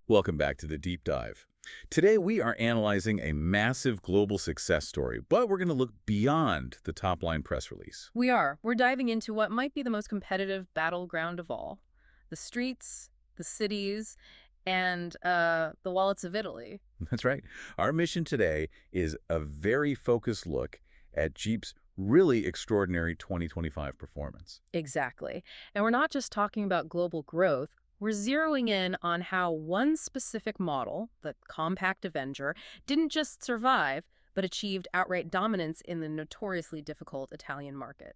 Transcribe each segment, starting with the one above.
Welcome back to the Deep Dive. Today we are analyzing a massive global success story, but we're going to look beyond the top-line press release. We are. We're diving into what might be the most competitive battleground of all. The streets, the cities, and the wallets of Italy. That's right. Our mission today is a very focused look at Jeep's really extraordinary 2025 performance. Exactly. And we're not just talking about global growth. We're zeroing in on how one specific model, the compact Avenger, didn't just survive, but achieved outright dominance in the notoriously difficult Italian market.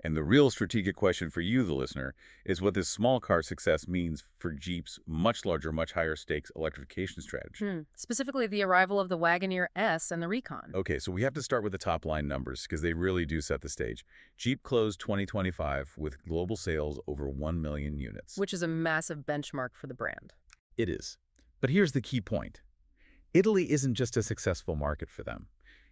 And the real strategic question for you, the listener, is what this small car success means for Jeep's much larger, much higher stakes electrification strategy. Specifically, the arrival of the Wagoneer S and the Recon. Okay, so we have to start with the top line numbers because they really do set the stage. Jeep closed 2025 with global sales over 1 million units. Which is a massive benchmark for the brand. It is. But here's the key point. Italy isn't just a successful market for them.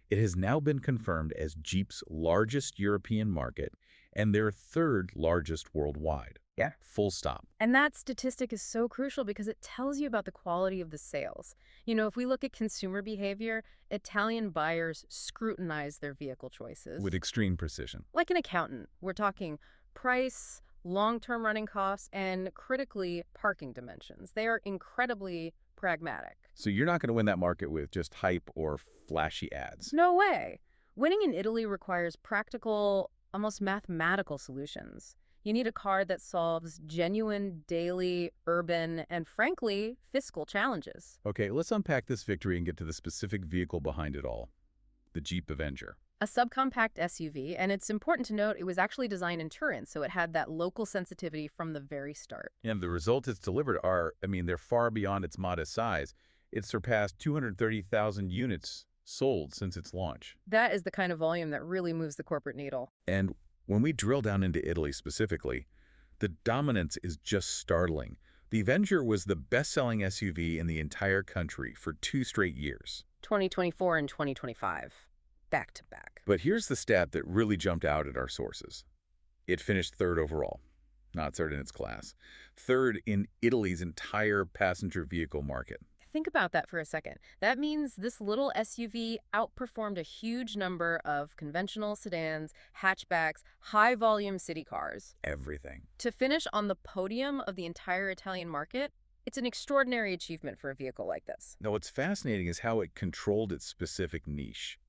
It has now been confirmed as Jeep's largest European market and their third largest worldwide. Yeah. Full stop. And that statistic is so crucial because it tells you about the quality of the sales. You know, if we look at consumer behavior, Italian buyers scrutinize their vehicle choices. With extreme precision. Like an accountant, we're talking price, long-term running costs, and critically, parking dimensions. They are incredibly pragmatic. So you're not going to win that market with just hype or flashy ads. No way. Winning in Italy requires practical, almost mathematical solutions. You need a car that solves genuine daily, urban, and frankly, fiscal challenges. Okay, let's unpack this victory and get to the specific vehicle behind it all. The Jeep Avenger. A subcompact SUV, and it's important to note it was actually designed in Turin, so it had that local sensitivity from the very start. And the results it's delivered are, they're far beyond its modest size. It surpassed 230,000 units sold since its launch. That is the kind of volume that really moves the corporate needle. And when we drill down into Italy specifically, the dominance is just startling. The Avenger was the best-selling SUV in the entire country for 2 straight years. 2024 and 2025, back to back. But here's the stat that really jumped out at our sources. It finished third overall, not third in its class. Third in Italy's entire passenger vehicle market. Think about that for a second. That means this little SUV outperformed a huge number of conventional sedans, hatchbacks, high-volume city cars. Everything. To finish on the podium of the entire Italian market, it's an extraordinary achievement for a vehicle like this. Now, what's fascinating is how it controlled its specific niche.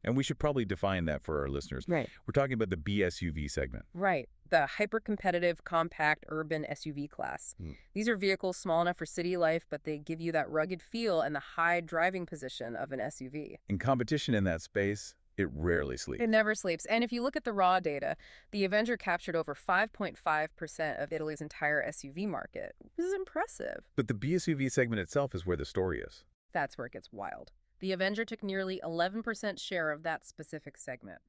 And we should probably define that for our listeners. Right. We're talking about the BSUV segment. Right. The hyper-competitive, compact, urban SUV class. These are vehicles small enough for city life, but they give you that rugged feel and the high driving position of an SUV. In competition in that space, it rarely sleeps. It never sleeps. And if you look at the raw data, the Avenger captured over 5.5% of Italy's entire SUV market. This is impressive. But the BSUV segment itself is where the story is. That's where it gets wild. The Avenger took nearly 11% share of that specific segment.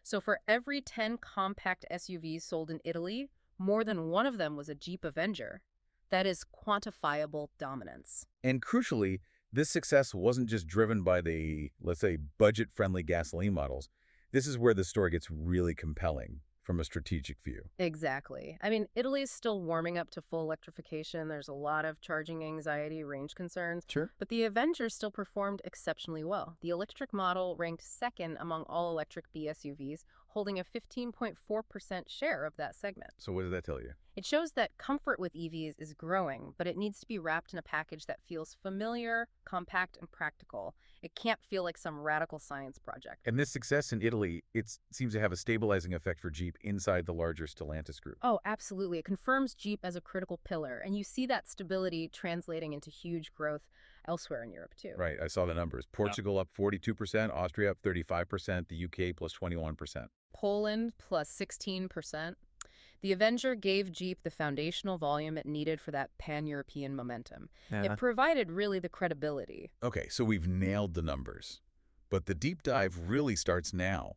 So for every 10 compact SUVs sold in Italy, more than one of them was a Jeep Avenger. That is quantifiable dominance. And crucially, this success wasn't just driven by the, let's say, budget-friendly gasoline models. This is where the story gets really compelling from a strategic view. Exactly. I mean, Italy is still warming up to full electrification. There's a lot of charging anxiety, range concerns. Sure. But the Avenger still performed exceptionally well. The electric model ranked second among all electric BSUVs, holding a 15.4% share of that segment. So what does that tell you? It shows that comfort with EVs is growing, but it needs to be wrapped in a package that feels familiar, compact, and practical. It can't feel like some radical science project. And this success in Italy, it seems to have a stabilizing effect for Jeep inside the larger Stellantis group. Oh, absolutely. It confirms Jeep as a critical pillar, and you see that stability translating into huge growth elsewhere in Europe, too. Right, I saw the numbers. Portugal up 42%, Austria up 35%, the UK plus 21%. Poland plus 16%. The Avenger gave Jeep the foundational volume it needed for that pan-European momentum. It provided really the credibility. Okay, so we've nailed the numbers. But the deep dive really starts now.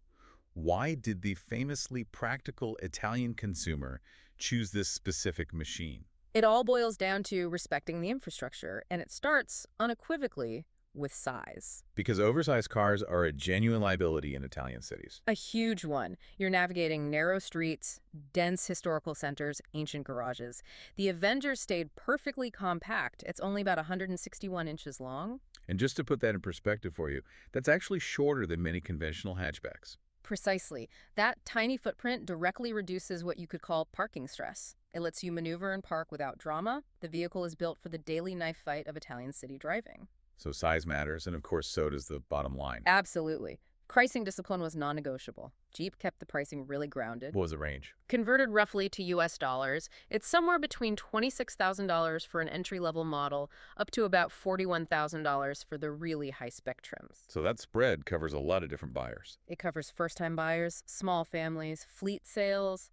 Why did the famously practical Italian consumer choose this specific machine? It all boils down to respecting the infrastructure, and it starts, unequivocally, with size. Because oversized cars are a genuine liability in Italian cities. A huge one. You're navigating narrow streets, dense historical centers, ancient garages. The Avenger stayed perfectly compact. It's only about 161 inches long. And just to put that in perspective for you, that's actually shorter than many conventional hatchbacks. Precisely. That tiny footprint directly reduces what you could call parking stress. It lets you maneuver and park without drama. The vehicle is built for the daily knife fight of Italian city driving. So size matters, and of course so does the bottom line. Absolutely. Pricing discipline was non-negotiable. Jeep kept the pricing really grounded. What was the range? Converted roughly to US dollars, it's somewhere between $26,000 for an entry-level model up to about $41,000 for the really high-spec trims. So that spread covers a lot of different buyers. It covers first-time buyers, small families, fleet sales,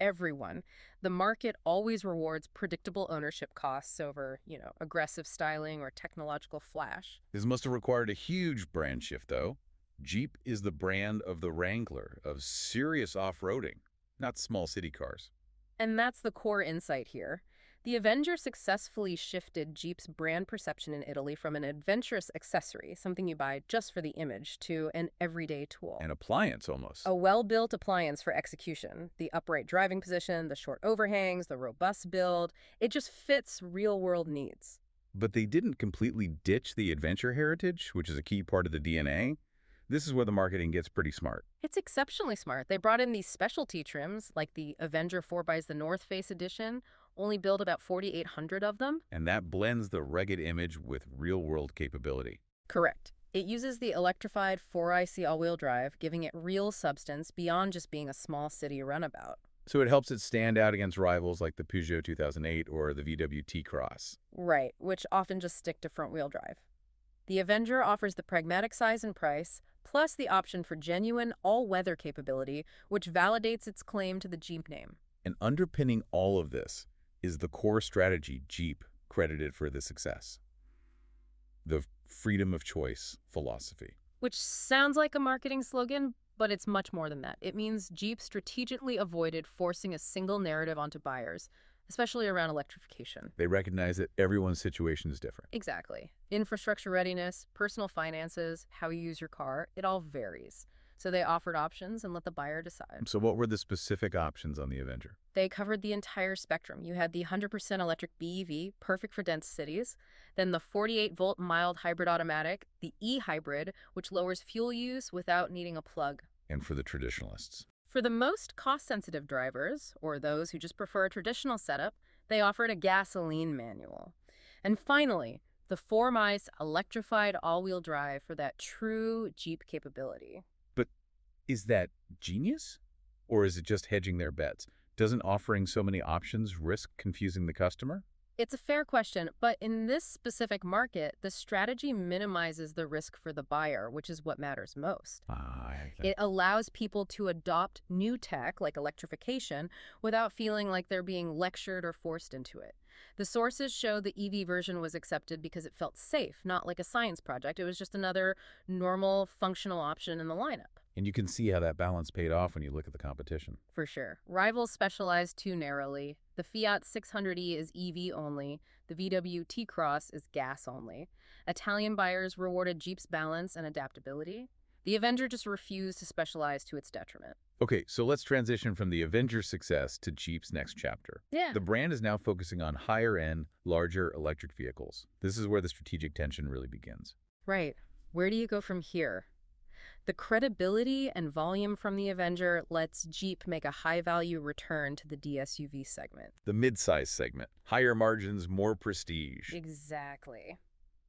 everyone. The market always rewards predictable ownership costs over, aggressive styling or technological flash. This must have required a huge brand shift, though. Jeep is the brand of the Wrangler, of serious off-roading, not small city cars. And that's the core insight here. The Avenger successfully shifted Jeep's brand perception in Italy from an adventurous accessory, something you buy just for the image, to an everyday tool. An appliance, almost. A well-built appliance for execution. The upright driving position, the short overhangs, the robust build. It just fits real-world needs. But they didn't completely ditch the adventure heritage, which is a key part of the DNA. This is where the marketing gets pretty smart. It's exceptionally smart. They brought in these specialty trims, like the Avenger 4x's the North Face edition, only build about 4,800 of them. And that blends the rugged image with real-world capability. Correct. It uses the electrified 4iC all-wheel drive, giving it real substance beyond just being a small city runabout. So it helps it stand out against rivals like the Peugeot 2008 or the VW T-Cross. Right, which often just stick to front-wheel drive. The Avenger offers the pragmatic size and price, plus the option for genuine all-weather capability, which validates its claim to the Jeep name. And underpinning all of this is the core strategy Jeep credited for this success: the freedom of choice philosophy. Which sounds like a marketing slogan, but it's much more than that. It means Jeep strategically avoided forcing a single narrative onto buyers, especially around electrification. They recognize that everyone's situation is different. Exactly. Infrastructure readiness, personal finances, how you use your car, it all varies. So they offered options and let the buyer decide. So what were the specific options on the Avenger? They covered the entire spectrum. You had the 100% electric BEV, perfect for dense cities, then the 48-volt mild hybrid automatic, the e-hybrid, which lowers fuel use without needing a plug. And for the traditionalists? For the most cost-sensitive drivers, or those who just prefer a traditional setup, they offered a gasoline manual. And finally, the 4MICE electrified all-wheel drive for that true Jeep capability. But is that genius? Or is it just hedging their bets? Doesn't offering so many options risk confusing the customer? It's a fair question, but in this specific market, the strategy minimizes the risk for the buyer, which is what matters most. It allows people to adopt new tech, like electrification, without feeling like they're being lectured or forced into it. The sources show the EV version was accepted because it felt safe, not like a science project. It was just another normal, functional option in the lineup. And you can see how that balance paid off when you look at the competition. For sure. Rivals specialize too narrowly. The Fiat 600e is EV only. The VW T-Cross is gas only. Italian buyers rewarded Jeep's balance and adaptability. The Avenger just refused to specialize to its detriment. Okay, so let's transition from the Avenger's success to Jeep's next chapter. Yeah. The brand is now focusing on higher-end, larger electric vehicles. This is where the strategic tension really begins. Right. Where do you go from here? The credibility and volume from the Avenger lets Jeep make a high-value return to the DSUV segment. The mid-size segment. Higher margins, more prestige. Exactly.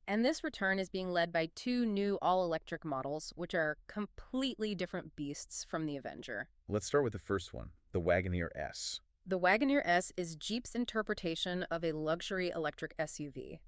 And this return is being led by two new all-electric models, which are completely different beasts from the Avenger. Let's start with the first one, the Wagoneer S. The Wagoneer S is Jeep's interpretation of a luxury electric SUV.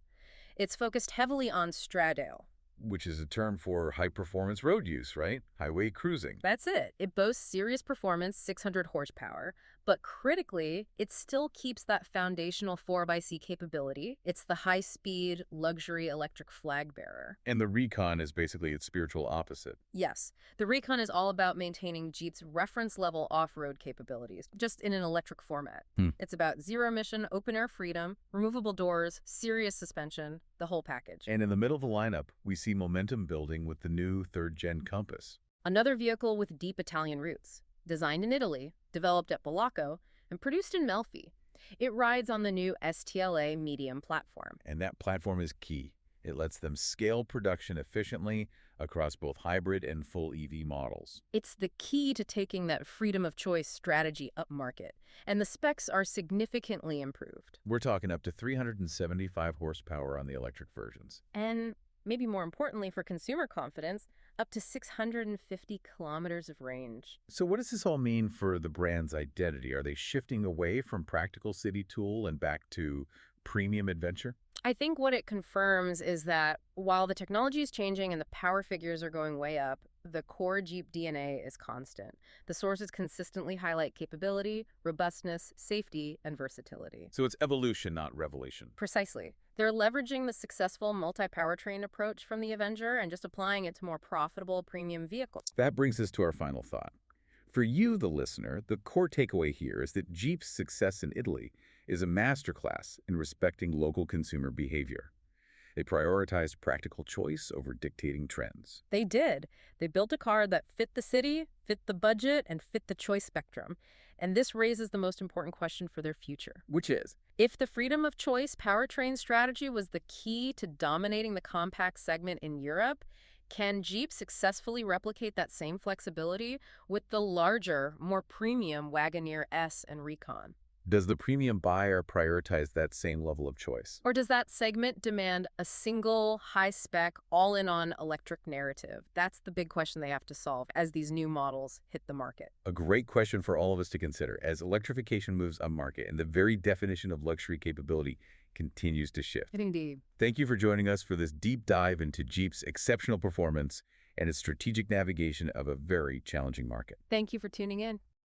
It's focused heavily on straddle, which is a term for high-performance road use, right? Highway cruising. That's it. It boasts serious performance, 600 horsepower, but critically, it still keeps that foundational 4xC capability. It's the high-speed, luxury electric flag bearer. And the Recon is basically its spiritual opposite. Yes. The Recon is all about maintaining Jeep's reference-level off-road capabilities, just in an electric format. It's about zero-emission, open-air freedom, removable doors, serious suspension, the whole package. And in the middle of the lineup, we see momentum building with the new third-gen Compass. Another vehicle with deep Italian roots, designed in Italy, developed at Polacco, and produced in Melfi. It rides on the new STLA Medium platform. And that platform is key. It lets them scale production efficiently across both hybrid and full EV models. It's the key to taking that freedom of choice strategy upmarket, and the specs are significantly improved. We're talking up to 375 horsepower on the electric versions. And maybe more importantly for consumer confidence, up to 650 kilometers of range. So what does this all mean for the brand's identity? Are they shifting away from practical city tool and back to premium adventure? I think what it confirms is that while the technology is changing and the power figures are going way up, the core Jeep DNA is constant. The sources consistently highlight capability, robustness, safety, and versatility. So it's evolution, not revolution. Precisely. They're leveraging the successful multi-powertrain approach from the Avenger and just applying it to more profitable premium vehicles. That brings us to our final thought. For you, the listener, the core takeaway here is that Jeep's success in Italy is a masterclass in respecting local consumer behavior. They prioritized practical choice over dictating trends. They did. They built a car that fit the city, fit the budget, and fit the choice spectrum. And this raises the most important question for their future. Which is? If the freedom of choice powertrain strategy was the key to dominating the compact segment in Europe, can Jeep successfully replicate that same flexibility with the larger, more premium Wagoneer S and Recon? Does the premium buyer prioritize that same level of choice? Or does that segment demand a single, high-spec, all-in-on electric narrative? That's the big question they have to solve as these new models hit the market. A great question for all of us to consider as electrification moves upmarket and the very definition of luxury capability continues to shift. Indeed. Thank you for joining us for this deep dive into Jeep's exceptional performance and its strategic navigation of a very challenging market. Thank you for tuning in.